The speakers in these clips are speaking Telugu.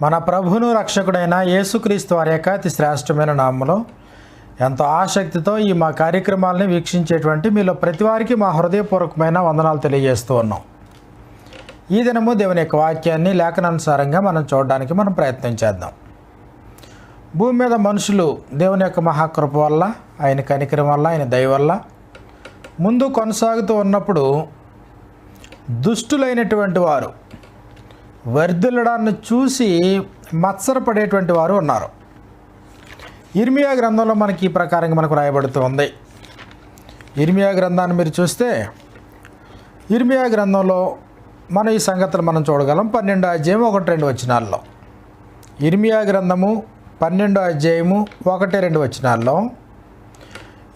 మన ప్రభువును రక్షకుడైన యేసుక్రీస్తు వారి యొక్క అతి శ్రేష్టమైన నామములో ఎంతో ఆసక్తితో ఈ మా కార్యక్రమాలని వీక్షించేటువంటి మీలో ప్రతి వారికి మా హృదయపూర్వకమైన వందనాలు తెలియజేస్తూ ఉన్నాం. ఈ దినము దేవుని యొక్క వాక్యాన్ని లేఖనానుసారంగా మనం చూడడానికి మనం ప్రయత్నం చేద్దాం. భూమి మీద మనుషులు దేవుని యొక్క మహాకృప వల్ల, ఆయన కనికరం వల్ల, ఆయన దయ వల్ల ముందు కొనసాగుతూ ఉన్నప్పుడు దుష్టులైనటువంటి వారు వర్ధిల్లడాన్ని చూసి మత్సరపడేటువంటి వారు ఉన్నారు. ఇర్మియా గ్రంథంలో మనకి ఈ ప్రకారంగా మనకు రాయబడుతూ ఉంది. ఇర్మియా గ్రంథాన్ని మీరు చూస్తే ఇర్మియా గ్రంథంలో మనం ఈ సంగతులు మనం చూడగలం. 12వ అధ్యాయం 1-2 వచనాల్లో, ఇర్మియా గ్రంథము 12వ అధ్యాయము 1-2 వచనాల్లో,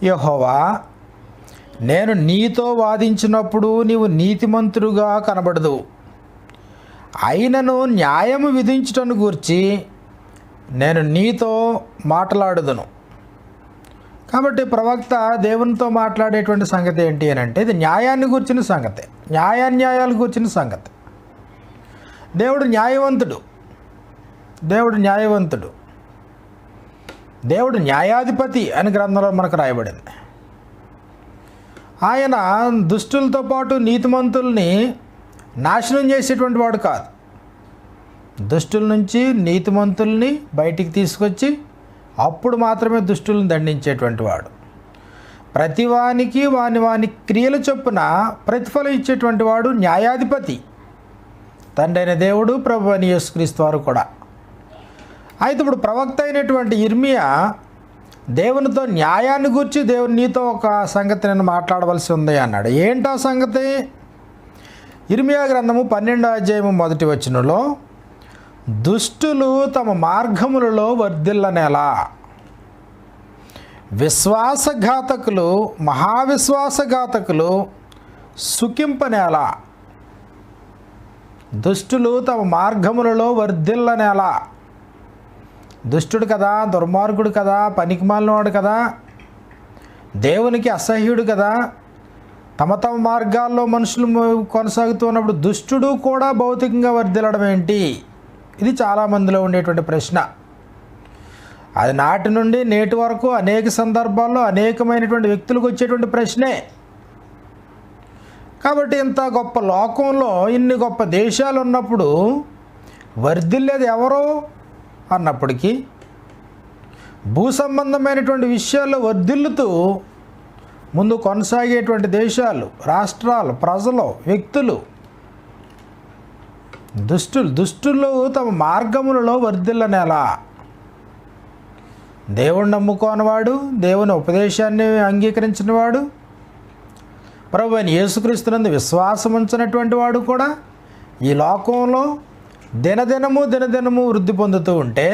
యెహోవా, నేను నీతో వాదించినప్పుడు నీవు నీతిమంతుడుగా కనబడదు, అయినను న్యాయము విధించుటను గూర్చి నేను నీతో మాట్లాడుదును. కాబట్టి ప్రవక్త దేవునితో మాట్లాడేటువంటి సంగతి ఏంటి అని అంటే, ఇది న్యాయాన్ని గూర్చిన సంగతి, న్యాయాన్యాయాలు గూర్చిన సంగతి. దేవుడు న్యాయవంతుడు, దేవుడు న్యాయవంతుడు, దేవుడు న్యాయాధిపతి అని గ్రంథంలో మనకు రాయబడింది. ఆయన దుష్టులతో పాటు నీతిమంతుల్ని నాశనం చేసేటువంటి వాడు కాదు. దుష్టుల నుంచి నీతిమంతుల్ని బయటికి తీసుకొచ్చి అప్పుడు మాత్రమే దుష్టులను దండించేటువంటి వాడు. ప్రతివానికి వాని క్రియల చొప్పున ప్రతిఫలం ఇచ్చేటువంటి వాడు న్యాయాధిపతి, తండ్రి అయిన దేవుడు, ప్రభు అయిన యేసుక్రీస్తు వారు కూడా. అయితే ఇప్పుడు ప్రవక్త అయినటువంటి ఇర్మియా దేవునితో న్యాయాన్ని గురించి, దేవుని నీతో ఒక సంగతి నేను మాట్లాడవలసి ఉంది అన్నాడు. ఏంటా సంగతి? ఇర్మియా గ్రంథము 12వ అధ్యాయము 1 వచనంలో, దుష్టులు తమ మార్గములలో వర్ధిల్లనేలా, విశ్వాసఘాతకులు, మహావిశ్వాసఘాతకులు సుఖింపనేలా. దుష్టులు తమ మార్గములలో వర్ధిల్లనేలా. దుష్టుడు కదా, దుర్మార్గుడు కదా, పనికిమాలినవాడు కదా, దేవునికి అసహ్యుడు కదా, తమ మార్గాల్లో మనుషులు కొనసాగుతున్నప్పుడు దుష్టుడు కూడా భౌతికంగా వర్ధిల్లడం ఏంటి? ఇది చాలామందిలో ఉండేటువంటి ప్రశ్న. అది నాటి నుండి నేటి వరకు అనేక సందర్భాల్లో అనేకమైనటువంటి వ్యక్తులకు వచ్చేటువంటి ప్రశ్నే. కాబట్టి ఇంత గొప్ప లోకంలో ఇన్ని గొప్ప దేశాలు ఉన్నప్పుడు వర్ధిల్లేది ఎవరో అన్నప్పటికీ, భూ సంబంధమైనటువంటి విషయాల్లో వర్ధిల్లుతూ ముందు కొనసాగేటువంటి దేశాలు, రాష్ట్రాలు, ప్రజలు, వ్యక్తులు దుష్టులు తమ మార్గములలో వర్ధిల్లనేలా. దేవుణ్ణి నమ్ముకోనివాడు, దేవుని ఉపదేశాన్ని అంగీకరించినవాడు, ప్రభు అయిన యేసుక్రీస్తునందు విశ్వాసం ఉంచినటువంటి వాడు కూడా ఈ లోకంలో దినదినము వృద్ధి పొందుతూ ఉంటే,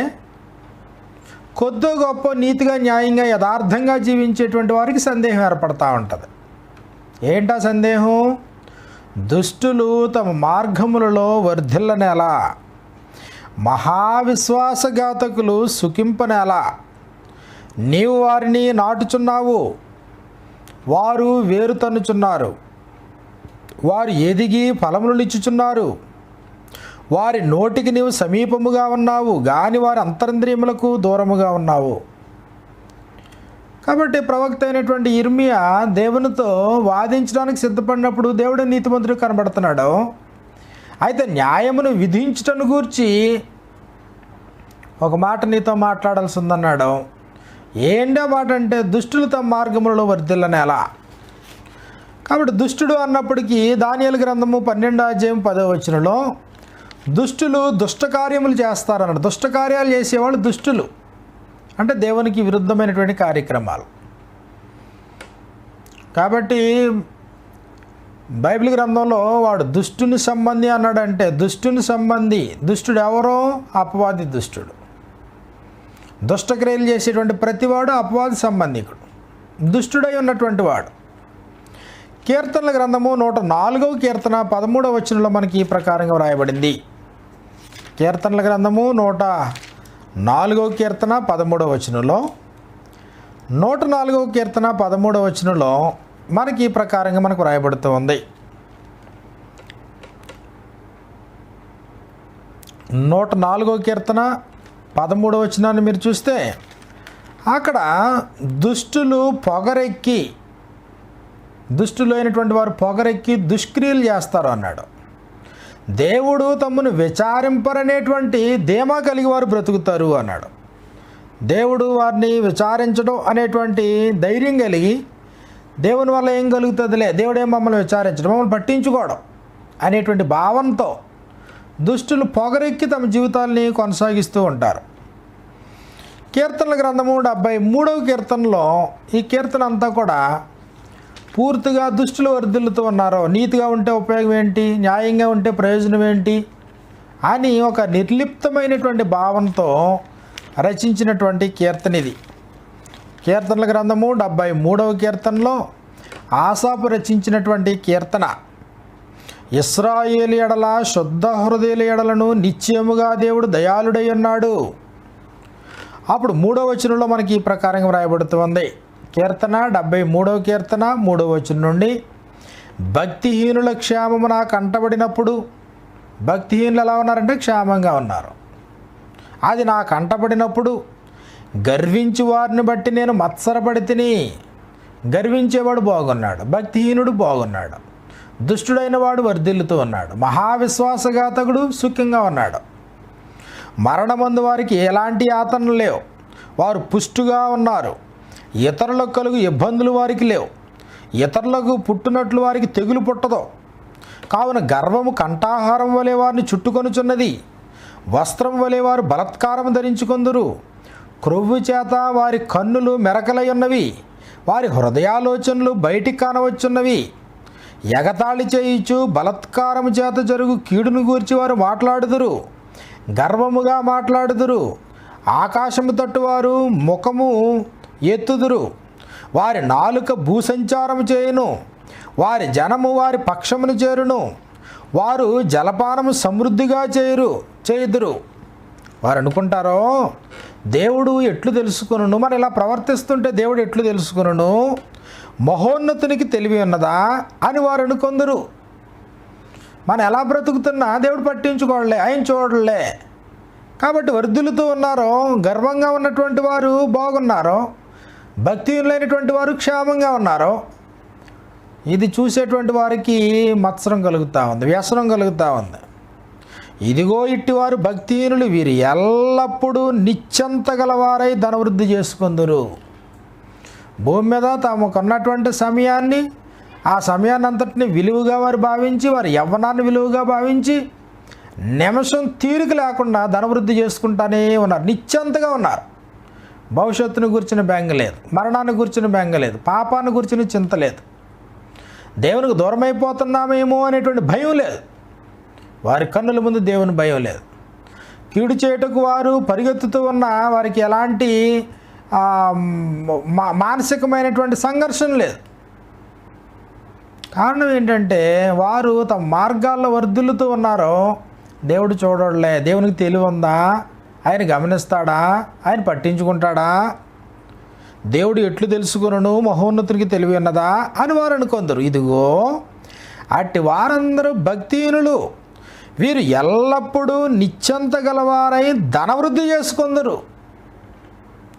కొద్ది గొప్ప నీతిగా, న్యాయంగా, యథార్థంగా జీవించేటువంటి వారికి సందేహం ఏర్పడతా ఉంటుంది. ఏంటా సందేహం? దుష్టులు తమ మార్గములలో వర్ధిల్లనేలా, మహావిశ్వాసఘాతకులు సుఖింపనేలా. నీవు వారిని నాటుచున్నావు, వారు వేరు తన్నుచున్నారు, వారు ఎదిగి ఫలములు ఇచ్చుచున్నారు, వారి నోటికి నీవు సమీపముగా ఉన్నావు, గాని వారి అంతరింద్రియములకు దూరముగా ఉన్నావు. కాబట్టి ప్రవక్త అయినటువంటి ఇర్మియా దేవునితో వాదించడానికి సిద్ధపడినప్పుడు దేవుడు నీతిమంతుడు కనబడుతున్నాడు. అయితే న్యాయమును విధించటను గూర్చి ఒక మాట నీతో మాట్లాడాల్సి ఉందన్నాడు. ఏంటా మాట అంటే, దుష్టులు తమ మార్గములలో వర్ధిల్లనేలా. కాబట్టి దుష్టుడు అన్నప్పటికీ దానియేలు గ్రంథము 12వ అధ్యాయం 10వ వచనంలో, దుష్టులు దుష్టకార్యములు చేస్తారన్నాడు. దుష్టకార్యాలు చేసేవాళ్ళు దుష్టులు అంటే దేవునికి విరుద్ధమైనటువంటి కార్యక్రమాలు. కాబట్టి బైబిల్ గ్రంథంలో వాడు దుష్టుని సంబంధి అన్నాడంటే, దుష్టుని సంబంధి, దుష్టుడు ఎవరో? అపవాది దుష్టుడు. దుష్టక్రియలు చేసేటువంటి ప్రతివాడు అపవాది సంబంధికుడు, దుష్టుడై ఉన్నటువంటి వాడు. కీర్తనల గ్రంథము 104వ కీర్తన 13వ వచనంలో మనకి ఈ ప్రకారంగా వ్రాయబడింది. కీర్తనల గ్రంథము 104వ కీర్తన 13వ వచనంలో, 104వ కీర్తన 13వ వచనంలో మనకి ఈ ప్రకారంగా మనకు వ్రాయబడుతూ ఉంది. 104వ కీర్తన 13వ వచనాన్ని మీరు చూస్తే అక్కడ దుష్టులు అయినటువంటి వారు పొగరెక్కి దుష్క్రియలు చేస్తారు అన్నాడు. దేవుడు తమ్మును విచారింపరనేటువంటి ధీమా కలిగి వారు బ్రతుకుతారు అన్నాడు. దేవుడు వారిని విచారించడం అనేటువంటి ధైర్యం కలిగి దేవుని వల్ల ఏం కలుగుతుందిలే, దేవుడేం మమ్మల్ని విచారించడం, మమ్మల్ని పట్టించుకోవడం అనేటువంటి భావంతో దుష్టులు పొగరెక్కి తమ జీవితాల్ని కొనసాగిస్తూ ఉంటారు. కీర్తనల గ్రంథము 73వ కీర్తనలో ఈ కీర్తన అంతా కూడా పూర్తిగా దుష్టులు వర్ధిల్లుతూ ఉన్నారు. నీతిగా ఉంటే ఉపయోగం ఏంటి, న్యాయంగా ఉంటే ప్రయోజనం ఏంటి అని ఒక నిర్లిప్తమైనటువంటి భావంతో రచించినటువంటి కీర్తన ఇది. కీర్తనల గ్రంథము 73వ కీర్తనలో ఆసాపు రచించినటువంటి కీర్తన. ఇశ్రాయేలు ఎడల శుద్ధ హృదయుల ఎడలను నిశ్చయముగా దేవుడు దయాళుడై ఉన్నాడు. అప్పుడు 3వ వచనంలో మనకి ఈ ప్రకారంగా వ్రాయబడుతుంది. కీర్తన 73వ కీర్తన 3వ వచనం నుండి, భక్తిహీనుల క్షేమము నాకు కంటబడినప్పుడు, భక్తిహీనులు ఎలా ఉన్నారంటే క్షేమంగా ఉన్నారు, అది నాకు కంటబడినప్పుడు గర్వించి వారిని బట్టి నేను మత్సరపడి తిని. గర్వించేవాడు బాగున్నాడు, భక్తిహీనుడు బాగున్నాడు, దుష్టుడైన వాడు వర్ధిల్లుతూ ఉన్నాడు, మహావిశ్వాసఘాతకుడు సుఖంగా ఉన్నాడు. మరణమందు వారికి ఎలాంటి యాతనలు లేవు, వారు పుష్టిగా ఉన్నారు. ఇతరులకు కలుగు ఇబ్బందులు వారికి లేవు, ఇతరులకు పుట్టినట్లు వారికి తెగులు పుట్టదు. కావున గర్వము కంఠాహారం వలె వారిని చుట్టుకొనుచున్నది, వస్త్రం వలె వారు బలత్కారం ధరించుకొందురు. క్రొవ్వు చేత వారి కన్నులు మెరకలై ఉన్నవి, వారి హృదయాలోచనలు బయటికి కానవచ్చున్నవి. ఎగతాళి చేయించు బలత్కారము చేత జరుగు కీడును గూర్చి వారు మాట్లాడుదురు, గర్వముగా మాట్లాడుదురు. ఆకాశము తట్టు వారు ముఖము ఎత్తుదురు, వారి నాలుక భూసంచారము చేయును, వారి జనము వారి పక్షమును చేరును, వారు జలపానము సమృద్ధిగా చేయుదురు. వారు అనుకుంటారో దేవుడు ఎట్లు తెలుసుకొనును, మరి ఇలా ప్రవర్తిస్తుంటే దేవుడు ఎట్లు తెలుసుకొనును, మహోన్నతునికి తెలివి ఉన్నదా అని వారు అనుకొందరు. మనం ఎలా బ్రతుకుతున్నా దేవుడు పట్టించుకోడలే, ఆయన చూడలే. కాబట్టి వర్ధిల్లుతూ ఉన్నారో, గర్వంగా ఉన్నటువంటి వారు బాగున్నారో, భక్తిహీనులైనటువంటి వారు క్షేమంగా ఉన్నారో. ఇది చూసేటువంటి వారికి మత్సరం కలుగుతూ ఉంది, వ్యసనం కలుగుతూ ఉంది. ఇదిగో ఇట్టివారు భక్తిహీనులు, వీరు ఎల్లప్పుడూ నిశ్చంత గలవారై ధనవృద్ధి చేసుకుందురు. భూమి మీద తమకున్నటువంటి సమయాన్ని, ఆ సమయాన్ని అంతటిని విలువగా వారు భావించి, వారి యవ్వనాన్ని విలువగా భావించి నిమిషం తీరిక లేకుండా ధనవృద్ధి చేసుకుంటానే ఉన్నారు, నిశ్చంతగా ఉన్నారు. భవిష్యత్తును గురించిన బెంగ లేదు, మరణాన్ని గురించిన బెంగ లేదు, పాపాన్ని గురించిన చింత లేదు, దేవునికి దూరం అయిపోతున్నామేమో అనేటువంటి భయం లేదు. వారి కన్నుల ముందు దేవుని భయం లేదు. కీడు చేయుటకు వారు పరిగెత్తుతూ ఉన్న వారికి ఎలాంటి మానసికమైనటువంటి సంఘర్షణ లేదు. కారణం ఏంటంటే వారు తమ మార్గాల్లో వర్ధిల్లుతూ ఉన్నారో. దేవుడు చూడలే, దేవునికి తెలివి ఉందా, ఆయన గమనిస్తాడా, ఆయన పట్టించుకుంటాడా, దేవుడు ఎట్లు తెలుసుకును, మహోన్నతునికి తెలివి ఉన్నదా అని వారు అనుకొందరు. ఇదిగో అట్టి వారందరూ భక్తిహీనులు, వీరు ఎల్లప్పుడూ నిశ్చంత గలవారై ధనవృద్ధి చేసుకొందరు.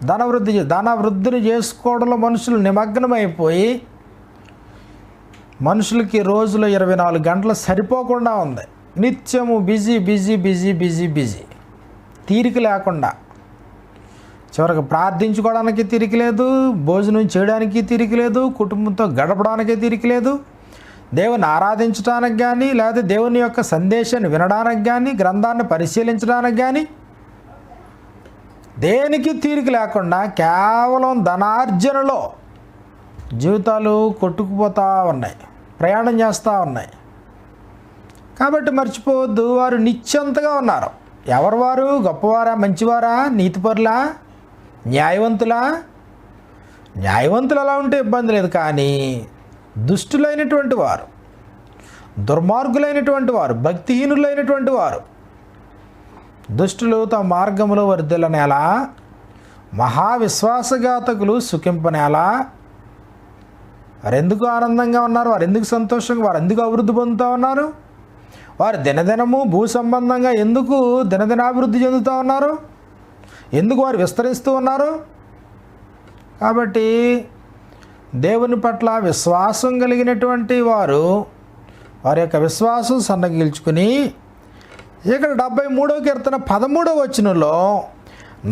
ధనవృద్ధిని చేసుకోవడంలో మనుషులు నిమగ్నమైపోయి, మనుషులకి రోజులో 24 గంటలు సరిపోకుండా ఉంది. నిత్యము busy busy busy busy busy, తీరిక లేకుండా. చివరికి ప్రార్థించుకోవడానికి తీరిక లేదు, భోజనం చేయడానికి తీరిక లేదు, కుటుంబంతో గడపడానికి తీరిక లేదు, దేవుని ఆరాధించడానికి కానీ, లేదా దేవుని యొక్క సందేశాన్ని వినడానికి కానీ, గ్రంథాన్ని పరిశీలించడానికి కానీ దేనికి తీరిక లేకుండా కేవలం ధనార్జనలో జీవితాలు కొట్టుకుపోతూ ఉన్నాయి, ప్రయాణం చేస్తూ ఉన్నాయి. కాబట్టి మర్చిపోవద్దు, వారు నిశ్చంతగా ఉన్నారు. ఎవరు వారు? గొప్పవారా, మంచివారా, నీతిపరులా, న్యాయవంతులా? న్యాయవంతులు అలా ఉంటే ఇబ్బంది లేదు. కానీ దుష్టులైనటువంటి వారు, దుర్మార్గులైనటువంటి వారు, భక్తిహీనులైనటువంటి వారు, దుష్టులు తమ మార్గంలో వర్ధిల్లనేలా, మహావిశ్వాసఘాతకులు సుఖింపనేలా. వారు ఎందుకు ఆనందంగా ఉన్నారు, వారు ఎందుకు సంతోషంగా, వారు ఎందుకు అభివృద్ధి పొందుతూ ఉన్నారు? వారు దినదినము భూ సంబంధంగా ఎందుకు దినదినాభివృద్ధి చెందుతూ ఉన్నారు? ఎందుకు వారు విస్తరిస్తూ ఉన్నారు? కాబట్టి దేవుని పట్ల విశ్వాసం కలిగినటువంటి వారు వారి యొక్క విశ్వాసం సన్నగిల్చుకుని ఇక్కడ 73వ కీర్తన 13వ వచనంలో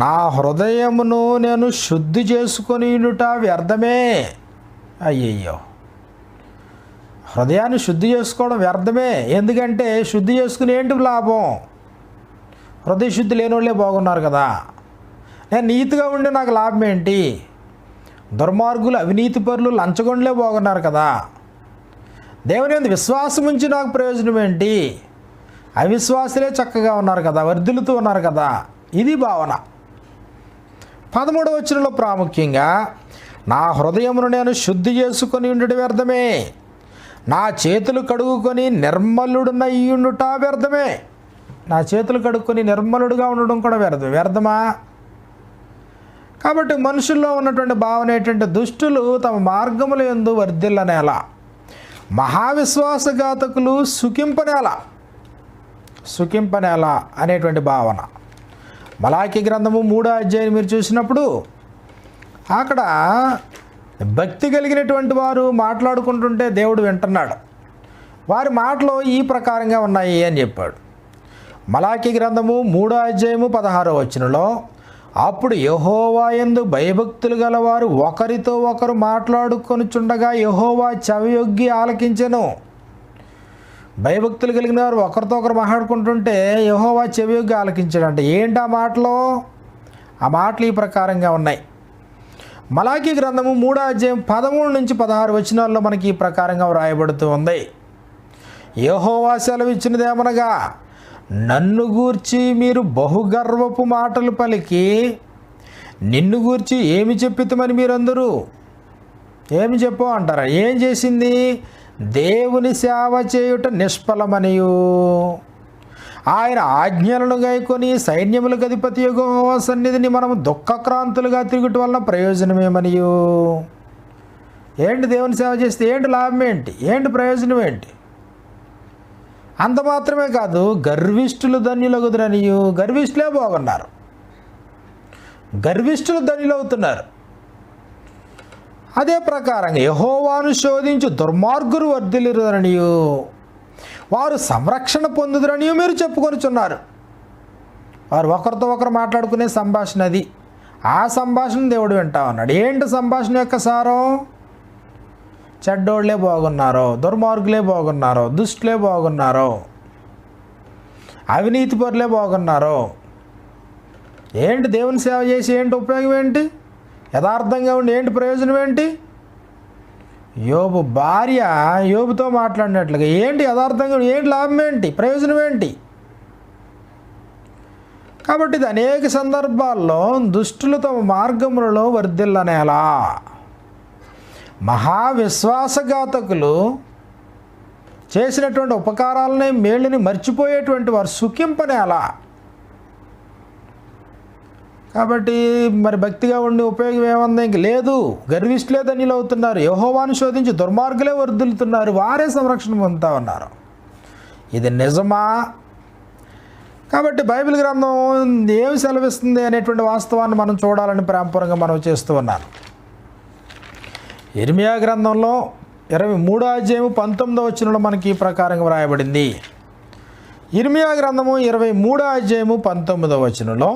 నా హృదయమును నేను శుద్ధి చేసుకొనియుట వ్యర్థమే. అయ్యయ్యో, హృదయాన్ని శుద్ధి చేసుకోవడం వ్యర్థమే. ఎందుకంటే శుద్ధి చేసుకుని ఏంటి లాభం? హృదయ శుద్ధి లేని వాళ్ళే బాగున్నారు కదా. నేను నీతిగా ఉండి నాకు లాభం ఏంటి? దుర్మార్గులు, అవినీతి పరులు, లంచగొండలే బాగున్నారు కదా. దేవుని యందు విశ్వాసం ఉంచి నాకు ప్రయోజనం ఏంటి? అవిశ్వాసులే చక్కగా ఉన్నారు కదా, వర్ధిల్లుతూ ఉన్నారు కదా. ఇది భావన. 13వ వచనంలో ప్రాముఖ్యంగా నా హృదయమును నేను శుద్ధి చేసుకొని ఉండడం వ్యర్థమే, నా చేతులు కడుగుకొని నిర్మలుడునయ్యుండుట వ్యర్థమే. నా చేతులు కడుక్కొని నిర్మలుడుగా ఉండడం కూడా వ్యర్థమా? కాబట్టి మనుషుల్లో ఉన్నటువంటి భావన ఏంటంటే దుష్టులు తమ మార్గముల యందు వర్ధిల్లనేలా, మహావిశ్వాసఘాతకులు సుఖింపనేలా అనేటువంటి భావన. మలాకి గ్రంథము 3వ అధ్యాయం మీరు చూసినప్పుడు అక్కడ భక్తి కలిగినటువంటి వారు మాట్లాడుకుంటుంటే దేవుడు వింటున్నాడు. వారి మాటలు ఈ ప్రకారంగా ఉన్నాయి అని చెప్పాడు. మలాకి గ్రంథము 3వ అధ్యాయము 16వ వచనంలో అప్పుడు యెహోవా యందు భయభక్తులు గలవారు ఒకరితో ఒకరు మాట్లాడుకొనుచుండగా యెహోవా చెవియొగ్గి ఆలకించెను. భయభక్తులు కలిగిన వారు ఒకరితో ఒకరు మాట్లాడుకుంటుంటే యెహోవా చెవియొగ్గి ఆలకించాడు. అంటే ఏంటి ఆ మాటలు? ఆ మాటలు ఈ ప్రకారంగా ఉన్నాయి. మలాకి గ్రంథము 3వ అధ్యాయం 13 నుంచి 16 వచనాల్లో మనకి ఈ ప్రకారంగా వ్రాయబడుతూ ఉంది. యెహోవా సెలవిచ్చినదేమనగా, నన్ను గూర్చి మీరు బహుగర్వపు మాటలు పలికి నిన్ను గూర్చి ఏమి చెప్పితమని మీరందరూ ఏమి చెప్పు అంటారా? ఏం చేసింది? దేవుని సేవ చేయుట నిష్ఫలమనియు, ఆయన ఆజ్ఞలను గైకొని సైన్యములకు అధిపతి యెహోవా సన్నిధిని మనం దుఃఖక్రాంతులుగా తిరుగుట వలన ప్రయోజనమేమనియు. ఏంటి దేవుని సేవ చేస్తే ఏంటి లాభం ఏంటి? ఏంటి ప్రయోజనం ఏంటి? అంత మాత్రమే కాదు, గర్విష్ఠులు ధన్యులగుదురనియు. గర్విష్ఠులే బాగున్నారు, గర్విష్ఠులు ధన్యులవుతున్నారు. అదే ప్రకారంగా యెహోవాను శోధించు దుర్మార్గులు వర్ధిల్లురనియు, వారు సంరక్షణ పొందుదురనియు మీరు చెప్పుకొనుచున్నారు. వారు ఒకరితో ఒకరు మాట్లాడుకునే సంభాషణ అది. ఆ సంభాషణ దేవుడు వింటా ఉన్నాడు. ఏంటి సంభాషణ యొక్క సారం? చెడ్డోళ్ళే బాగున్నారో, దుర్మార్గులే బాగున్నారో, దుష్టులే బాగున్నారో, అవినీతి పరులే బాగున్నారో. ఏంటి దేవుని సేవ చేసి ఏంటి ఉపయోగం ఏంటి? యథార్థంగా ఉండి ఏంటి ప్రయోజనం ఏంటి? యోబు భార్య యోబుతో మాట్లాడినట్లుగా ఏంటి యథార్థంగా ఏంటి లాభం ఏంటి? ప్రయోజనం ఏంటి? కాబట్టి ఇది అనేక సందర్భాల్లో దుష్టులు తమ మార్గములలో వర్ధిల్లనేలా, మహావిశ్వాసఘాతకులు చేసినటువంటి ఉపకారాలని మేళ్ళని మర్చిపోయేటువంటి వారు సుఖింపనేలా. కాబట్టి మరి భక్తిగా ఉండి ఉపయోగం ఏముంది? ఇంక లేదు. గర్విష్ఠులే ధన్యులు అవుతున్నారు, యెహోవాను శోధించి దుర్మార్గులే వర్ధిల్లుతున్నారు, వారే సంరక్షణ పొందుతూ ఉన్నారు. ఇది నిజమా? కాబట్టి బైబిల్ గ్రంథం ఏమి సెలవిస్తుంది అనేటువంటి వాస్తవాన్ని మనం చూడాలని ప్రేమపూర్వకంగా మనం చేస్తూ ఉన్నాను. ఇర్మియా గ్రంథంలో 23వ అధ్యాయము 19వ వచనంలో మనకి ఈ ప్రకారంగా వ్రాయబడింది. ఇర్మియా గ్రంథము 23వ అధ్యాయము 19వ వచనంలో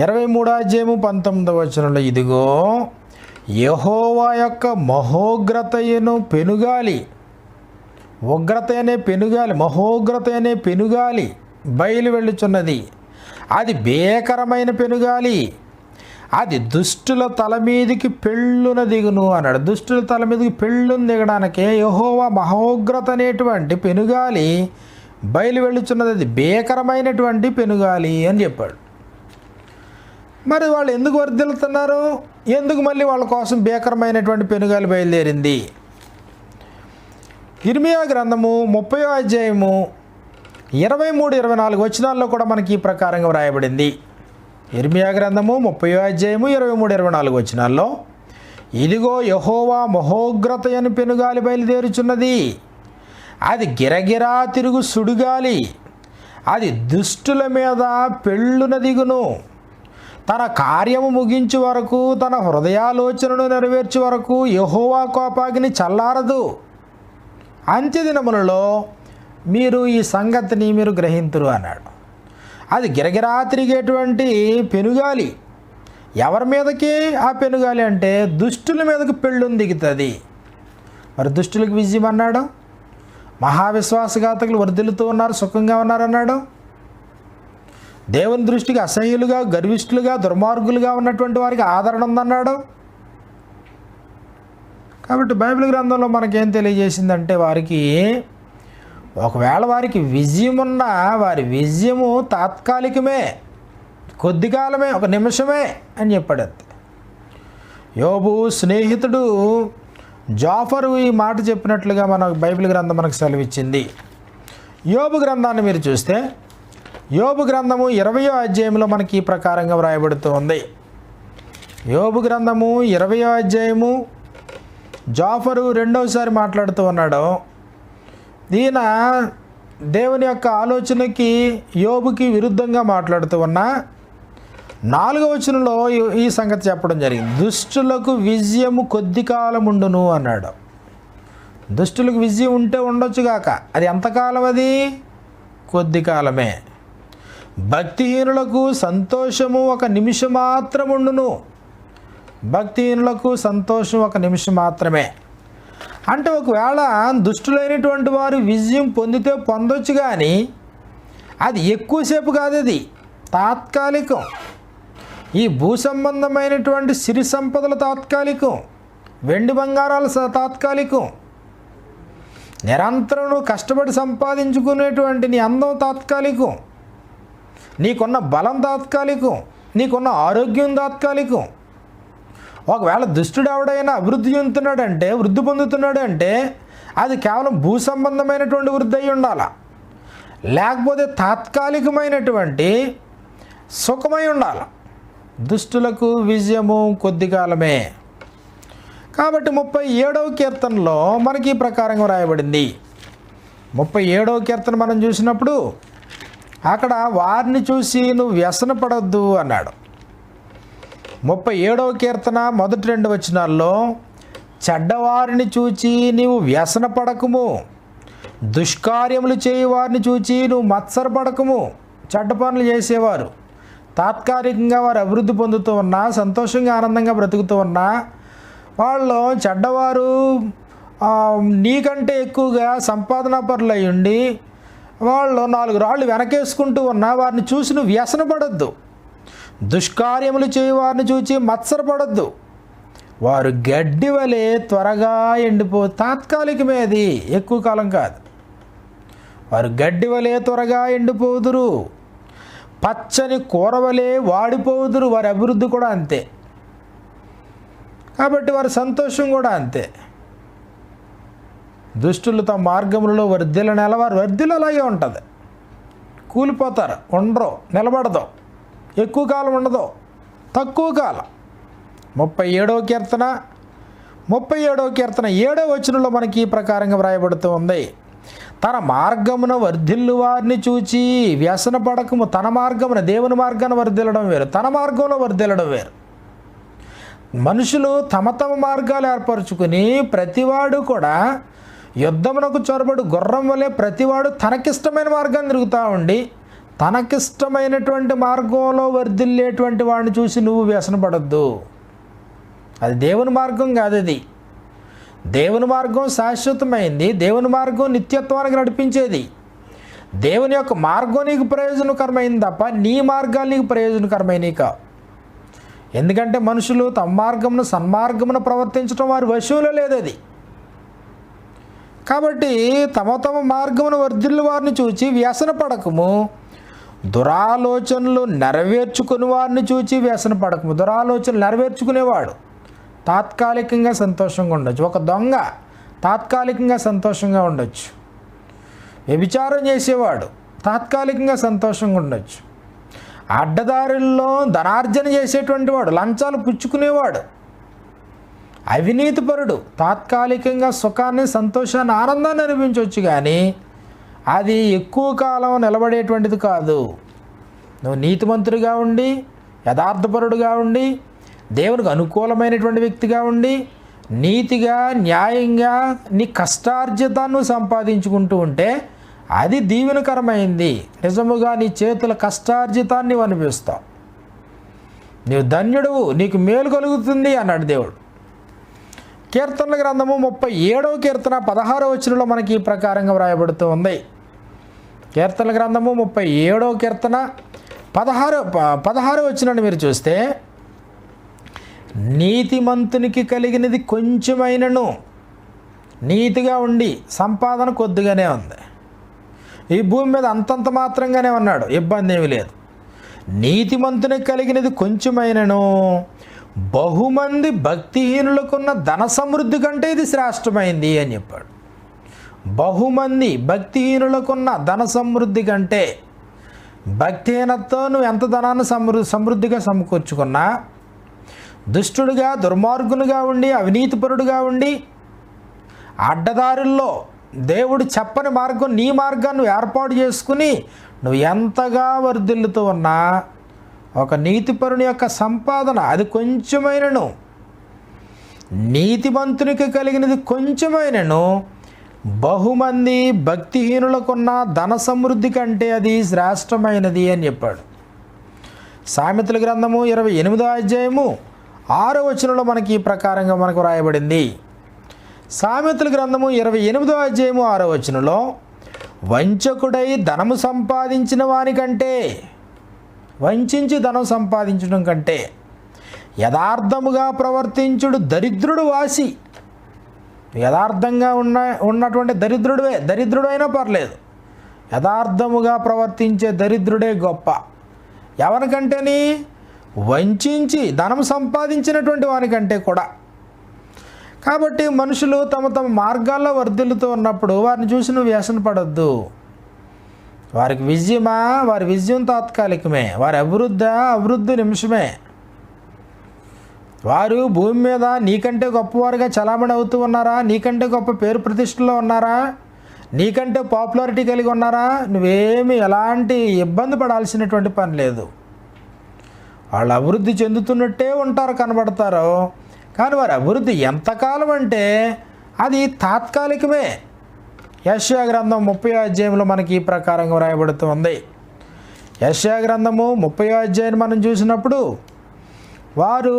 23వ అధ్యాయము 19వ వచనంలో ఇదిగో యెహోవా యొక్క మహోగ్రతయను పెనుగాలి, ఉగ్రత అనే పెనుగాలి, మహోగ్రత అనే పెనుగాలి బయలు వెళ్ళుచున్నది. అది భీకరమైన పెనుగాలి, అది దుష్టుల తల మీదకి పెళ్ళున దిగును అన్నాడు. దుష్టుల తల మీదకి పెళ్ళును దిగడానికే యెహోవా మహోగ్రత అనేటువంటి పెనుగాలి బయలు వెళ్ళుచున్నది. అది భీకరమైనటువంటి పెనుగాలి అని చెప్పాడు. మరి వాళ్ళు ఎందుకు వర్ధిల్లుతున్నారు? ఎందుకు మళ్ళీ వాళ్ళ కోసం భీకరమైనటువంటి పెనుగాలి బయలుదేరింది? ఇర్మియా గ్రంథము 30వ అధ్యాయము 23-24 వచనాల్లో కూడా మనకి ఈ ప్రకారంగా వ్రాయబడింది. ఇర్మియా గ్రంథము 30వ అధ్యాయము 23-24 వచనాల్లో ఇదిగో యెహోవా మహోగ్రత అని పెనుగాలి బయలుదేరుచున్నది, అది గిరగిరా తిరుగు సుడిగాలి, అది దుష్టుల మీద పెళ్ళున దిగును. తన కార్యము ముగించే వరకు, తన హృదయాలోచనను నెరవేర్చే వరకు యెహోవా కోపాగ్ని చల్లారదు. అంత్యదినములలో మీరు ఈ సంగతిని మీరు గ్రహింతురు అన్నాడు. అది గిరగిరా తిరిగేటువంటి పెనుగాలి. ఎవరి మీదకి ఆ పెనుగాలి అంటే దుష్టుల మీదకి పెళ్ళుని దిగుతుంది. మరి దుష్టులకు విజయం అన్నాడు. మహావిశ్వాసఘాతకులు వర్ధిల్లుతూ ఉన్నారు, సుఖంగా ఉన్నారన్నాడు. దేవుని దృష్టికి అసహ్యులుగా, గర్విష్ఠులుగా, దుర్మార్గులుగా ఉన్నటువంటి వారికి ఆదరణ ఉందన్నాడు. కాబట్టి బైబిల్ గ్రంథంలో మనకేం తెలియజేసిందంటే, వారికి ఒకవేళ వారికి విజయం ఉన్నా వారి విజయము తాత్కాలికమే, కొద్ది కాలమే, ఒక నిమిషమే అని చెప్పాడు. అంతే. యోబు స్నేహితుడు జాఫరు ఈ మాట చెప్పినట్లుగా మన బైబిల్ గ్రంథం మనకు సెలవిచ్చింది. యోబు గ్రంథాన్ని మీరు చూస్తే, యోబు గ్రంథము 20వ అధ్యాయంలో మనకి ఈ ప్రకారంగా వ్రాయబడుతూ ఉంది. యోబు గ్రంథము 20వ అధ్యాయము జాఫరు రెండవసారి మాట్లాడుతూ ఉన్నాడు. ఈయన దేవుని యొక్క ఆలోచనకి యోబుకి విరుద్ధంగా మాట్లాడుతూ ఉన్నా 4వ వచనంలో ఈ సంగతి చెప్పడం జరిగింది. దుష్టులకు విజయము కొద్ది కాలం ఉండును అన్నాడు. దుష్టులకు విజయం ఉంటే ఉండొచ్చుగాక, అది ఎంతకాలం? అది కొద్ది కాలమే. భక్తిహీనులకు సంతోషము ఒక నిమిషం మాత్రం ఉండును. భక్తిహీనులకు సంతోషం ఒక నిమిషం మాత్రమే. అంటే ఒకవేళ దుష్టులైనటువంటి వారు విజయం పొందితే పొందొచ్చు, కానీ అది ఎక్కువసేపు కాదు, అది తాత్కాలికం. ఈ భూ సంబంధమైనటువంటి సిరి సంపదలు తాత్కాలికం, వెండి బంగారాలు తాత్కాలికం, నిరంతరం నువ్వు కష్టపడి సంపాదించుకునేటువంటి నీ అందం తాత్కాలికం, నీకున్న బలం తాత్కాలికం, నీకున్న ఆరోగ్యం తాత్కాలికం. ఒకవేళ దుష్టుడు ఎవడైనా అభివృద్ధి చెందుతున్నాడంటే, వృద్ధి పొందుతున్నాడు అంటే అది కేవలం భూ సంబంధమైనటువంటి వృద్ధి అయి ఉండాలి, లేకపోతే తాత్కాలికమైనటువంటి సుఖమై ఉండాలి. దుష్టులకు విజయము కొద్ది కాలమే. కాబట్టి 37వ కీర్తనలో మనకి ఈ ప్రకారంగా రాయబడింది. 37వ కీర్తన మనం చూసినప్పుడు అక్కడ వారిని చూసి నువ్వు వ్యసన పడొద్దు అన్నాడు. 37వ కీర్తన మొదటి 2 వచనాల్లో చెడ్డవారిని చూచి నీవు వ్యసన పడకము, దుష్కార్యములు చేయి వారిని చూచి నువ్వు మత్సరపడకము. చెడ్డ పనులు చేసేవారు తాత్కాలికంగా వారు అభివృద్ధి పొందుతూ ఉన్నా, సంతోషంగా ఆనందంగా బ్రతుకుతూ ఉన్నా, వాళ్ళు చెడ్డవారు నీకంటే ఎక్కువగా సంపాదనా పరులు అయి ఉండి వాళ్ళు 4 రాళ్ళు వెనకేసుకుంటూ ఉన్నా వారిని చూసి నువ్వు వ్యసన పడొద్దు. దుష్కార్యములు చేయి వారిని చూచి మత్సరపడొద్దు. వారు గడ్డి వలె త్వరగా తాత్కాలికమే, అది ఎక్కువ కాలం కాదు. వారు గడ్డి వలె త్వరగా ఎండిపోదురు, పచ్చని కూరవలే వాడిపోదురు. వారి అభివృద్ధి కూడా అంతే. కాబట్టి వారి సంతోషం కూడా అంతే. దుష్టులు తమ మార్గములలో వర్ధిల్లని వారు వర్ధిల్లు అలాగే ఉంటుంది. కూలిపోతారు, ఉండరు, నిలబడదు, ఎక్కువ కాలం ఉండదు, తక్కువ కాలం. 37వ కీర్తన 7వ వచనంలో మనకి ఈ ప్రకారంగా వ్రాయబడుతూ ఉంది. తన మార్గమున వర్ధిల్లు వారిని చూచి వ్యసన పడకము. తన మార్గమున, దేవుని మార్గాన్ని వర్ధిల్లడం వేరు, తన మార్గంలో వర్ధిల్లడం వేరు. మనుషులు తమ తమ మార్గాలు ఏర్పరచుకుని ప్రతివాడు కూడా యుద్ధమునకు చొరబడు గుర్రం వలె ప్రతివాడు తనకిష్టమైన మార్గాన్ని తిరుగుతూ ఉండి తనకిష్టమైనటువంటి మార్గంలో వర్ధిల్లేటువంటి వాడిని చూసి నువ్వు వ్యసన పడొద్దు. అది దేవుని మార్గం కాదు. అది దేవుని మార్గం శాశ్వతమైంది. దేవుని మార్గం నిత్యత్వానికి నడిపించేది. దేవుని యొక్క మార్గం నీకు ప్రయోజనకరమైంది తప్ప నీ మార్గాలు నీకు ప్రయోజనకరమైనవి కావు. ఎందుకంటే మనుషులు తమ మార్గమును సన్మార్గమును ప్రవర్తించడం వారి వశంలో లేదు. అది కాబట్టి తమ తమ మార్గమును వర్ధిల్లు వారిని చూచి వ్యసన పడకము, దురాలోచనలు నెరవేర్చుకుని వారిని చూచి వ్యసన పడకము. దురాలోచనలు నెరవేర్చుకునేవాడు తాత్కాలికంగా సంతోషంగా ఉండొచ్చు. ఒక దొంగ తాత్కాలికంగా సంతోషంగా ఉండొచ్చు. వ్యభిచారం చేసేవాడు తాత్కాలికంగా సంతోషంగా ఉండొచ్చు. అడ్డదారుల్లో ధనార్జన చేసేటువంటి వాడు, లంచాలు పుచ్చుకునేవాడు అవినీతిపరుడు తాత్కాలికంగా సుఖాన్ని, సంతోషాన్ని, ఆనందాన్ని అనిపించవచ్చు, కానీ అది ఎక్కువ కాలం నిలబడేటువంటిది కాదు. నువ్వు నీతిమంతుడిగా ఉండి, యథార్థపరుడుగా ఉండి, దేవునికి అనుకూలమైనటువంటి వ్యక్తిగా ఉండి, నీతిగా, న్యాయంగా నీ కష్టార్జితాన్ని సంపాదించుకుంటూ ఉంటే అది దీవెనకరమైంది. నిజముగా నీ చేతుల కష్టార్జితాన్ని అనిపిస్తావు. నీవు ధన్యుడువు, నీకు మేలు కలుగుతుంది అన్నాడు దేవుడు. కీర్తనల గ్రంథము 37వ కీర్తన 16వ వచనంలో మనకి ఈ ప్రకారంగా వ్రాయబడుతూ ఉంది. కీర్తనల గ్రంథము 37వ కీర్తన 16వ వచనాన్ని మీరు చూస్తే, నీతిమంతునికి కలిగినది కొంచెమైనను, నీతిగా ఉండి సంపాదన కొద్దిగానే ఉంది. ఈ భూమి మీద అంతంత మాత్రంగానే ఉన్నాడు, ఇబ్బంది ఏమీ లేదు. నీతిమంతునికి కలిగినది కొంచెమైనను, బహుమంది భక్తిహీనులకున్న ధన సమృద్ధి కంటే ఇది శ్రేష్టమైంది అని చెప్పాడు. బహుమంది భక్తిహీనులకున్న ధన సమృద్ధి కంటే, భక్తిహీనతతో నువ్వు ఎంత ధనాన్ని సమృద్ధిగా సమకూర్చుకున్నా, దుష్టుడిగా, దుర్మార్గునిగా ఉండి, అవినీతిపరుడుగా ఉండి, అడ్డదారుల్లో దేవుడు చెప్పని మార్గం, నీ మార్గాన్ని ఏర్పాటు చేసుకుని నువ్వు ఎంతగా వర్ధిల్లుతూ ఉన్నా, ఒక నీతిపరుని యొక్క సంపాదన అది కొంచెమైనను, నీతిమంతునికి కలిగినది కొంచెమైనను, బహుమంది భక్తిహీనులకున్న ధన సమృద్ధి కంటే అది శ్రేష్టమైనది అని చెప్పాడు. సామెతల గ్రంథము 28వ అధ్యాయము 6వ వచనంలో మనకి ఈ ప్రకారంగా మనకు రాయబడింది. సామెతల గ్రంథము 28వ అధ్యాయము 6వ వచనంలో, వంచకుడై ధనము సంపాదించిన వానికంటే, వంచించి ధనం సంపాదించడం కంటే యథార్థముగా ప్రవర్తించుడు దరిద్రుడు వాసి. యథార్థంగా ఉన్నటువంటి దరిద్రుడు అయినా పర్లేదు, యథార్థముగా ప్రవర్తించే దరిద్రుడే గొప్ప. ఎవరికంటేని? వంచించి ధనం సంపాదించినటువంటి వానికంటే కూడా. కాబట్టి మనుషులు తమ తమ మార్గాల్లో వర్ధిల్లుతూ ఉన్నప్పుడు వారిని చూసి నువ్వు వ్యసన పడొద్దు. వారికి విజయమా? వారి విజయం తాత్కాలికమే. వారి అభివృద్ధి నిమిషమే. వారు భూమి మీద నీకంటే గొప్పవారుగా చలామణి అవుతూ ఉన్నారా? నీకంటే గొప్ప పేరు ప్రతిష్టలో ఉన్నారా? నీకంటే పాపులారిటీ కలిగి ఉన్నారా? నువ్వేమి ఎలాంటి ఇబ్బంది పడాల్సినటువంటి పని లేదు. వాళ్ళు అభివృద్ధి చెందుతున్నట్టే ఉంటారు, కనబడతారు. కానీ వారి అభివృద్ధి ఎంతకాలం అంటే అది తాత్కాలికమే. యెషయా గ్రంథం 30వ అధ్యాయంలో మనకి ఈ ప్రకారంగా వ్రాయబడుతుంది. యెషయా గ్రంథము 30వ అధ్యాయాన్ని మనం చూసినప్పుడు, వారు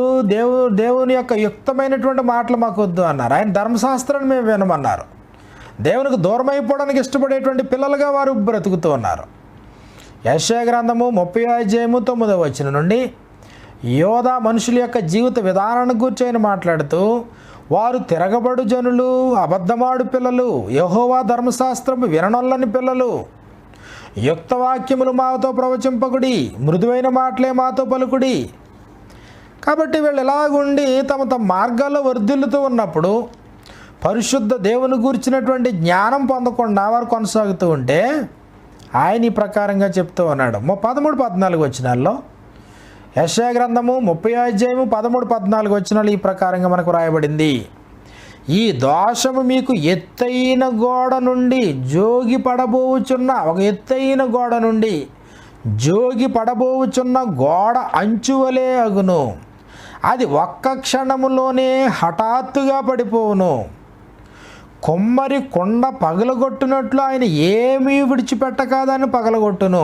దేవుని యొక్క యుక్తమైనటువంటి మాటలు మాకు వద్దు అన్నారు. ఆయన ధర్మశాస్త్రాన్ని మేము వినమన్నారు. దేవునికి దూరం అయిపోవడానికి ఇష్టపడేటువంటి పిల్లలుగా వారు బ్రతుకుతూ ఉన్నారు. యెషయా గ్రంథము 30వ అధ్యాయము 9వ వచనం నుండి యోధా మనుషుల యొక్క జీవిత విధానాన్ని గురించి ఆయన మాట్లాడుతూ, వారు తిరగబడు జనులు, అబద్ధమాడు పిల్లలు, యెహోవా ధర్మశాస్త్రము విననొల్లని పిల్లలు, యుక్తవాక్యములు మాతో ప్రవచింపకుడి, మృదువైన మాటలే మాతో పలుకుడి. కాబట్టి వీళ్ళు ఎలాగుండి తమ తమ మార్గాల్లో వర్ధిల్లుతూ ఉన్నప్పుడు పరిశుద్ధ దేవుని గూర్చినటువంటి జ్ఞానం పొందకుండా వారు కొనసాగుతూ ఉంటే ఆయన ఈ ప్రకారంగా చెప్తూ ఉన్నాడు. 13-14 వచనాల్లో యెషయా గ్రంథము 30వ అధ్యాయము 13-14 వచనాలు ఈ ప్రకారంగా మనకు రాయబడింది. ఈ దోషము మీకు ఎత్తైన గోడ నుండి జోగి పడబోవుచున్న, ఒక ఎత్తైన గోడ నుండి జోగి పడబోవుచున్న గోడ అంచువలే అగును. అది ఒక్క క్షణములోనే హఠాత్తుగా పడిపోవును. కొమ్మరి కొండ పగలగొట్టునట్లు ఆయన ఏమీ విడిచిపెట్టక దాన్ని పగలగొట్టును.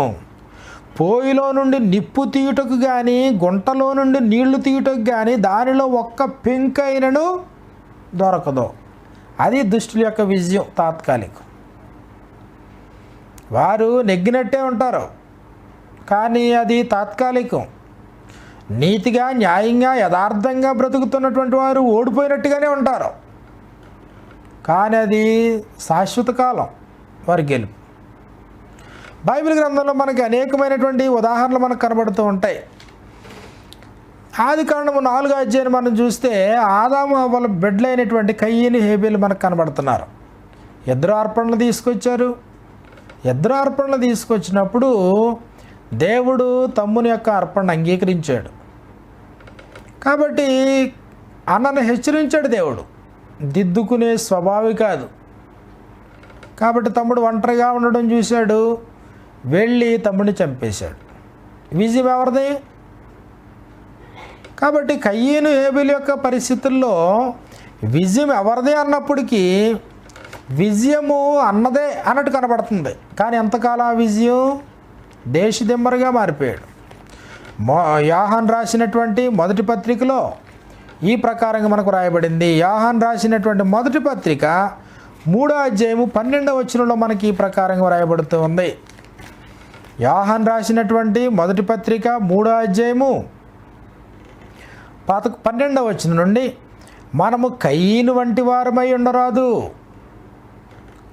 పోయిలో నుండి నిప్పు తీయుటకు కానీ, గుంటలో నుండి నీళ్లు తీయుటకు కానీ దానిలో ఒక్క పెంకైనను దొరకదు. అది దుష్టుల యొక్క విజయం తాత్కాలికం. వారు నెగ్గినట్టే ఉంటారు, కానీ అది తాత్కాలికం. నీతిగా, న్యాయంగా, యథార్థంగా బ్రతుకుతున్నటువంటి వారు ఓడిపోయినట్టుగానే ఉంటారు, కానీ అది శాశ్వత కాలం వారి గెలుపు. బైబిల్ గ్రంథంలో మనకి అనేకమైనటువంటి ఉదాహరణలు మనకు కనబడుతూ ఉంటాయి. ఆదికాండము 4వ అధ్యాయాన్ని మనం చూస్తే ఆదాము వాళ్ళ బిడ్డలైనటువంటి కయ్యను, హేబేలు మనకు కనబడుతున్నారు. ఇద్దరు అర్పణలు తీసుకొచ్చారు. ఇద్దరు అర్పణలు తీసుకొచ్చినప్పుడు దేవుడు తమ్ముని యొక్క అర్పణను అంగీకరించాడు. కాబట్టి అన్నను హెచ్చరించాడు దేవుడు. దిద్దుకునే స్వభావి కాదు. కాబట్టి తమ్ముడు ఒంటరిగా ఉండడం చూశాడు, వెళ్ళి తమ్ముడిని చంపేశాడు. విజయం ఎవరిది? కాబట్టి కయ్యను హేబెలు యొక్క పరిస్థితుల్లో విజయం ఎవరిదే అన్నప్పటికీ విజయము అన్నదే అన్నట్టు కనబడుతుంది. కానీ ఎంతకాలం ఆ విజయం? దేశదిమ్మరిగా మారిపోయాడు. యోహాను రాసినటువంటి మొదటి పత్రికలో ఈ ప్రకారంగా మనకు రాయబడింది. యోహాను రాసినటువంటి మొదటి పత్రిక 3వ అధ్యాయము 12వ వచనంలో మనకి ఈ ప్రకారంగా రాయబడుతూ ఉంది. యోహాను రాసినటువంటి మొదటి పత్రిక 3వ అధ్యాయము 12వ వచనం నుండి, మనము కయీను వంటి వారమై ఉండరాదు.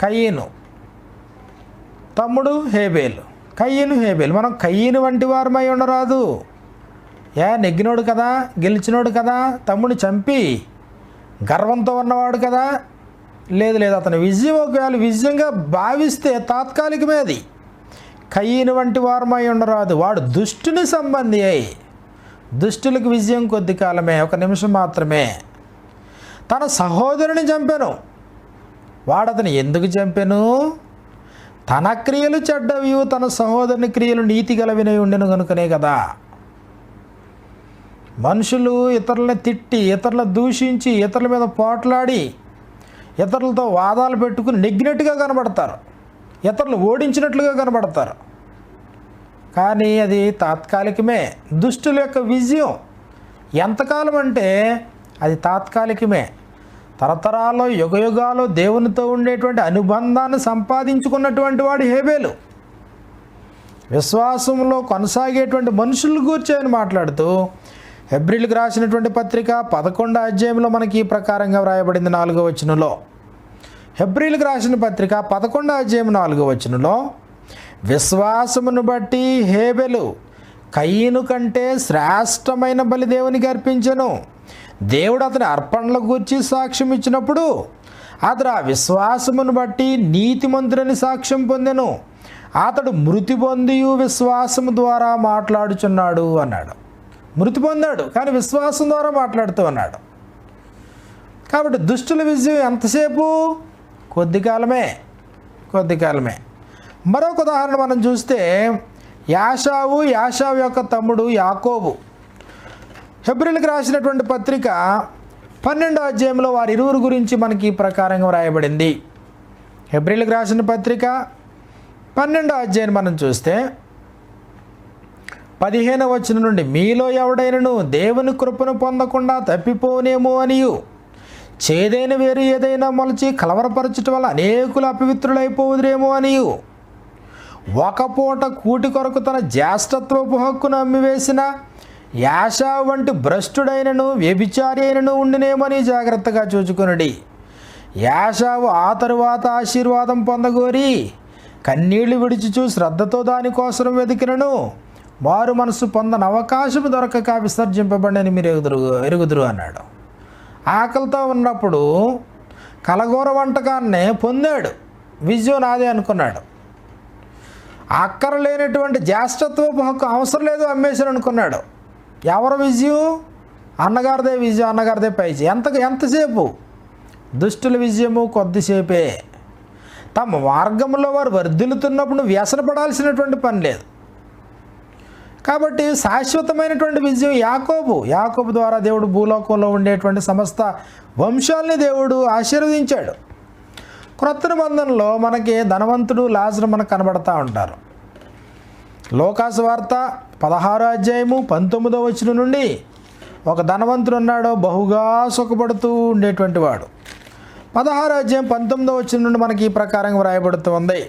కయీను తమ్ముడు హేబేలు, కయీను హేబేలు, మనం కయీను వంటి వారమై ఉండరాదు. నెగ్గినోడు కదా, గెలిచినోడు కదా, తమ్ముడిని చంపి గర్వంతో ఉన్నవాడు కదా. లేదు, అతని విజయం ఒకవేళ విజయంగా భావిస్తే తాత్కాలికమే అది. కయీను వంటి వారమై ఉండరాదు. వాడు దుష్టుని సంబంధి అయి, దుష్టులకు విజయం కొద్ది కాలమే, ఒక నిమిషం మాత్రమే. తన సహోదరుని చంపాను. వాడతను ఎందుకు చంపాను? తన క్రియలు చెడ్డవి, తన సహోదరుని క్రియలు నీతి గలవినవి ఉండెను కనుకనే కదా. మనుషులు ఇతరులని తిట్టి, ఇతరులను దూషించి, ఇతరుల మీద పోట్లాడి, ఇతరులతో వాదాలు పెట్టుకుని నెగ్గినట్టుగా కనబడతారు, ఇతరులు ఓడించినట్లుగా కనబడతారు. కానీ అది తాత్కాలికమే. దుష్టుల యొక్క విజయం ఎంతకాలం అంటే అది తాత్కాలికమే. తరతరాల్లో యుగయుగాలు దేవునితో ఉండేటువంటి అనుబంధాన్ని సంపాదించుకున్నటువంటి వాడు హేబేలు. విశ్వాసంలో కొనసాగేటువంటి మనుషుల గురించి ఆయన మాట్లాడుతూ హెబ్రీలకు రాసినటువంటి పత్రిక 11వ అధ్యాయంలో మనకి ఈ ప్రకారంగా వ్రాయబడింది 4వ వచనంలో. హెబ్రీలకు రాసిన పత్రిక 11వ అధ్యాయం 4వ వచనంలో, విశ్వాసమును బట్టి హేబెలు కయీను కంటే శ్రేష్టమైన బలి దేవునికి అర్పించెను. దేవుడు అతని అర్పణల గూర్చి సాక్ష్యం ఇచ్చినప్పుడు అతడు ఆ విశ్వాసమును బట్టి నీతిమంతుడని సాక్ష్యం పొందెను. అతడు మృతి పొంది విశ్వాసము ద్వారా మాట్లాడుచున్నాడు అన్నాడు. మృతి పొందాడు కానీ విశ్వాసం ద్వారా మాట్లాడుతూ ఉన్నాడు. కాబట్టి దుష్టుల విజయం ఎంతసేపు? కొద్ది కాలమే. మరొక ఉదాహరణ మనం చూస్తే యాషావు యొక్క తమ్ముడు యాకోబు. హెబ్రీలకు రాసినటువంటి పత్రిక 12వ అధ్యాయంలో వారి ఇరువురు గురించి మనకి ఈ ప్రకారంగా రాయబడింది. హెబ్రీలకు రాసిన పత్రిక 12వ అధ్యాయం మనం చూస్తే 15వ వచనం నుండి, మీలో ఎవడైనను దేవుని కృపను పొందకుండా తప్పిపోనేమో అనియు, చేదైన వేరు ఏదైనా మొలచి కలవరపరచటం వల్ల అనేకులు అపవిత్రులైపోదురేమో అనియు, ఒక పూట కూటి కొరకు తన జ్యేష్ఠత్వపు హక్కును అమ్మివేసిన యాషావు వంటి భ్రష్టుడైనను వ్యభిచారి అయినను ఉండినేమని జాగ్రత్తగా చూచుకొనుడి. యాషావు ఆ తరువాత ఆశీర్వాదం పొందగోరి కన్నీళ్లు విడిచుచు శ్రద్ధతో దానికోసం వెతికినను వారు మనసు పొందని అవకాశం దొరకక విసర్జింపబడని మీరు ఎరుగుదురు అన్నాడు. ఆకలితో ఉన్నప్పుడు కలగూర వంటకాన్ని పొందాడు, విజయం నాదే అనుకున్నాడు. అక్కర లేనటువంటి జ్యేష్ఠత్వపు హక్కు అవసరం లేదు, అమ్మేశాను అనుకున్నాడు. ఎవరు విజయం? అన్నగారిదే విజయం, అన్నగారిదే పైచి. ఎంతసేపు? దుష్టుల విజయము కొద్దిసేపే. తమ మార్గంలో వారు వర్ధిల్లుతున్నప్పుడు వ్యసనపడాల్సినటువంటి పని లేదు. కాబట్టి శాశ్వతమైనటువంటి విజయం యాకోబు ద్వారా దేవుడు భూలోకంలో ఉండేటువంటి సమస్త వంశాలని దేవుడు ఆశీర్వదించాడు. క్రొత్త నిబంధనలో మనకి ధనవంతుడు లాజరు మనకు కనబడతా ఉంటారు. లోకాసు వార్త 16వ అధ్యాయము 19వ వచనం నుండి, ఒక ధనవంతుడు ఉన్నాడు, బహుగా సుఖపడుతూ ఉండేటువంటి వాడు. 16వ అధ్యాయం 19వ వచనం నుండి మనకి ఈ ప్రకారంగా వ్రాయబడుతుంది.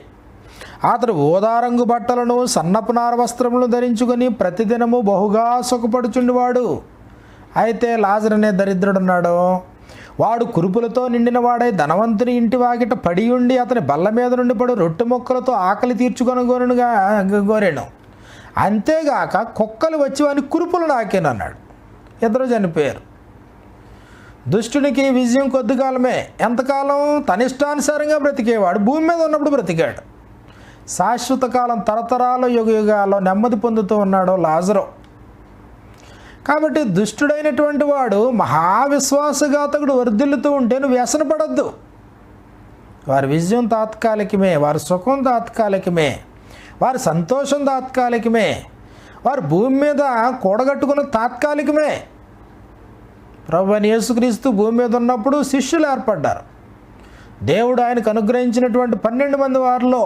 అతడు ఊదారంగు బట్టలను సన్నపు నార వస్త్రములను ధరించుకొని ప్రతిదినము బహుగా సుఖపడుచుండివాడు. అయితే లాజరు అనే దరిద్రుడున్నాడు. వాడు కురుపులతో నిండిన వాడై ధనవంతుని ఇంటి వాకిట పడి ఉండి అతని బల్ల మీద నుండి పడు రొట్టె మొక్కలతో ఆకలి గోరెను. అంతేగాక కుక్కలు వచ్చి వాని కురుపులు నాకేను అన్నాడు. ఇద్దరు చనిపోయారు. దుష్టునికి విజయం కొద్ది కాలమే. ఎంతకాలం? తన ఇష్టానుసారంగా బ్రతికేవాడు భూమి మీద ఉన్నప్పుడు బ్రతికాడు. శాశ్వత కాలం, తరతరాలు యుగాల్లో నెమ్మది పొందుతూ ఉన్నాడు లాజరు. కాబట్టి దుష్టుడైనటువంటి వాడు మహావిశ్వాసఘాతకుడు వర్ధిల్లుతూ ఉంటే నువ్వు వ్యసనపడద్దు. వారి విజయం తాత్కాలికమే, వారి సుఖం తాత్కాలికమే, వారి సంతోషం తాత్కాలికమే, వారు భూమి మీద కూడగట్టుకున్న తాత్కాలికమే. ప్రభువైన యేసుక్రీస్తు భూమి మీద ఉన్నప్పుడు శిష్యులు ఏర్పడ్డారు. దేవుడు ఆయనకు అనుగ్రహించినటువంటి 12 మంది వారిలో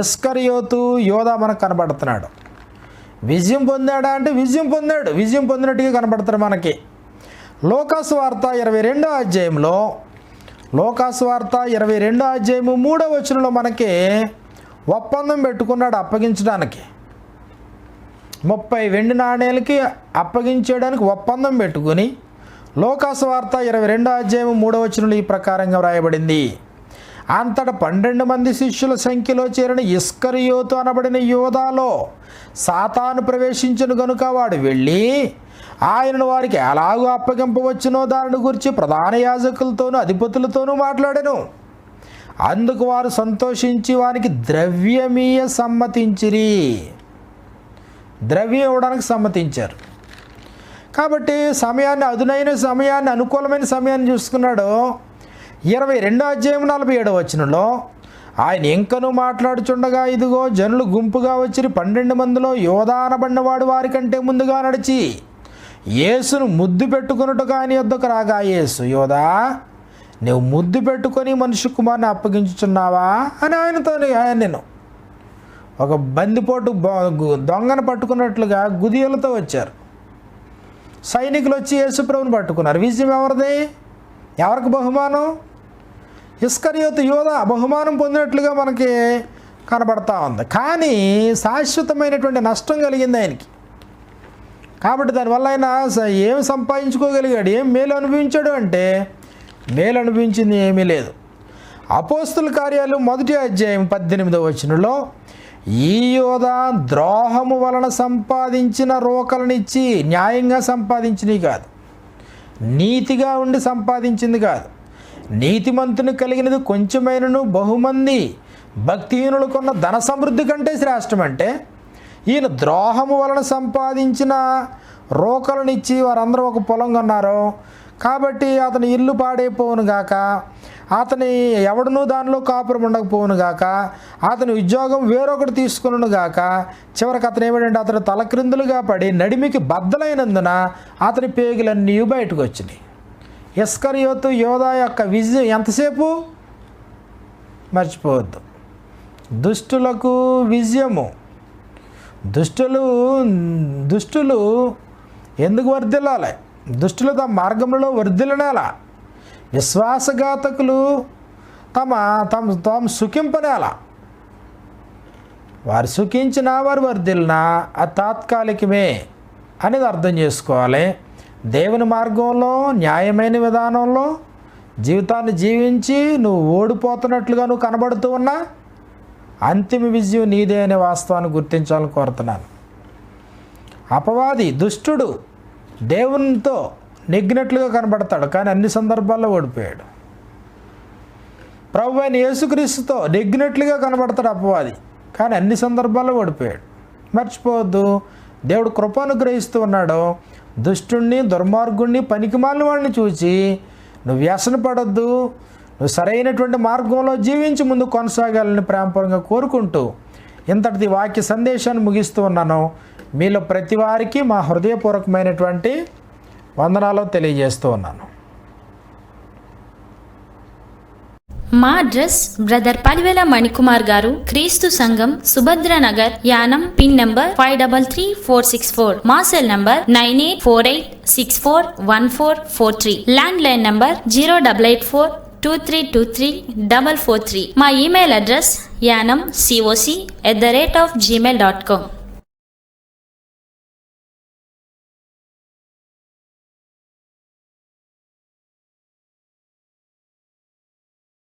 ఇస్కరియోతు యోధా మనకు కనబడుతున్నాడు. విజయం పొందాడా అంటే విజయం పొందాడు, విజయం పొందినట్టుగా కనబడతాడు మనకి. లోకాసు వార్త 22వ అధ్యాయంలో, లోకాసు వార్త 22వ అధ్యాయము 3వ వచనంలో మనకి ఒప్పందం పెట్టుకున్నాడు అప్పగించడానికి. 30 వెండి నాణేలకి అప్పగించడానికి ఒప్పందం పెట్టుకుని లోకాసు వార్త 22వ అధ్యాయం 3వ వచనంలో ఈ ప్రకారంగా వ్రాయబడింది. అంతటా 12 మంది శిష్యుల సంఖ్యలో చేరిన ఇస్కరియోతు అనబడిన యోధాలో సాతాను ప్రవేశించను గనుక వాడు వెళ్ళి ఆయనను వారికి ఎలాగూ అప్పగింపవచ్చునో దానిని గురించి ప్రధాన యాజకులతోనూ అధిపతులతోనూ మాట్లాడెను. అందుకు వారు సంతోషించి వారికి ద్రవ్యమీయ సమ్మతించిరి. ద్రవ్యం ఇవ్వడానికి సమ్మతించారు. కాబట్టి సమయాన్ని, అదునైన సమయాన్ని, అనుకూలమైన సమయాన్ని చూసుకున్నాడు. 22వ అధ్యాయం 47వ వచనంలో ఆయన ఇంకనూ మాట్లాడుచుండగా ఇదిగో జనులు గుంపుగా వచ్చి 12 మందిలో యోధా అనబడినవాడు వారికంటే ముందుగా నడిచి యేసును ముద్దు పెట్టుకున్నట్టుగా ఆయన యొద్దకు రాగా, యేసు యోధా నువ్వు ముద్దు పెట్టుకొని మనుష్య కుమారుని అప్పగించుచున్నావా అని నేను ఒక బందిపోటు దొంగను పట్టుకున్నట్లుగా గుదియలతో వచ్చారు. సైనికులు వచ్చి యేసుప్రభుని పట్టుకున్నారు. విజయం ఎవరిది? ఎవరికి బహుమానం? ఇస్కరియోతు యోధా బహుమానం పొందినట్లుగా మనకి కనబడతా ఉంది. కానీ శాశ్వతమైనటువంటి నష్టం కలిగింది ఆయనకి. కాబట్టి దానివల్ల ఆయన ఏం సంపాదించుకోగలిగాడు, ఏం మేలు అనుభవించాడు అంటే మేలు అనిపించింది ఏమీ లేదు. అపోస్తుల కార్యాలు 1వ అధ్యాయం 18వ వచనంలో ఈ యోధా ద్రోహము వలన సంపాదించిన రోకలనిచ్చి, న్యాయంగా సంపాదించినవి కాదు, నీతిగా ఉండి సంపాదించింది కాదు, నీతిమంతుని కలిగినది కొంచెమైనను బహుమంది భక్తిహీనులకున్న ధన సమృద్ధి కంటే శ్రేష్టం. అంటే ఈయన ద్రోహము వలన సంపాదించిన రోకలనిచ్చి వారందరూ ఒక పొలం కొన్నారు. కాబట్టి అతని ఇల్లు పాడైపోవును గాక, అతని ఎవడనూ దానిలో కాపురం ఉండకపోవును గాక, అతని ఉద్యోగం వేరొకటి తీసుకును గాక. చివరికి అతను ఏమిటంటే అతను తలక్రిందులుగా పడి నడిమికి బద్దలైనందున అతని పేగులన్నీ బయటకు వచ్చినాయి. ఇస్కరియోతు యోధా యొక్క విజయం ఎంతసేపు మర్చిపోవద్దు. దుష్టులకు విజయము. దుష్టులు ఎందుకు వర్ధిల్లాలి? దుష్టులు తమ మార్గంలో వర్ధిల్లనేలా. విశ్వాసఘాతకులు తాము సుఖింపనేలా. వారు సుఖించినా వారు వర్ధిల్లినా అది తాత్కాలికమే అనేది అర్థం చేసుకోవాలి. దేవుని మార్గంలో, న్యాయమైన విధానంలో జీవితాన్ని జీవించి నువ్వు ఓడిపోతున్నట్లుగా నువ్వు కనబడుతూ ఉన్నా అంతిమ విజయం నీదే అనే వాస్తవాన్ని గుర్తించాలని కోరుతున్నాను. అపవాది, దుష్టుడు దేవునితో నెగ్గినట్లుగా కనబడతాడు, కానీ అన్ని సందర్భాల్లో ఓడిపోయాడు. ప్రభువైన యేసుక్రీస్తుతో నెగ్గినట్లుగా కనబడతాడు అపవాది, కానీ అన్ని సందర్భాల్లో ఓడిపోయాడు. మర్చిపోవద్దు, దేవుడు కృపానుగ్రహిస్తూ ఉన్నాడు. దుష్టుణ్ణి, దుర్మార్గుణ్ణి, పనికిమాలిన వాడిని చూసి నువ్వు వ్యసనపడొద్దు. నువ్వు సరైనటువంటి మార్గంలో జీవించి ముందు కొనసాగాలని ప్రేమపూర్వకంగా కోరుకుంటూ ఇంతటి వాక్య సందేశాన్ని ముగిస్తూ ఉన్నాను. మీలో ప్రతి వారికి మా హృదయపూర్వకమైనటువంటి వందనాలు తెలియజేస్తూ ఉన్నాను. మా అడ్రస్ బ్రదర్ పలివేల మణికుమార్ గారు, క్రీస్తు సంఘం, సుభద్ర నగర్, యానం, పిన్ నంబర్ 533464. మా cell number 9848641443. Land line number 08842323443. మా ఇమెయిల్ అడ్రస్ yanamcoc@gmail.com.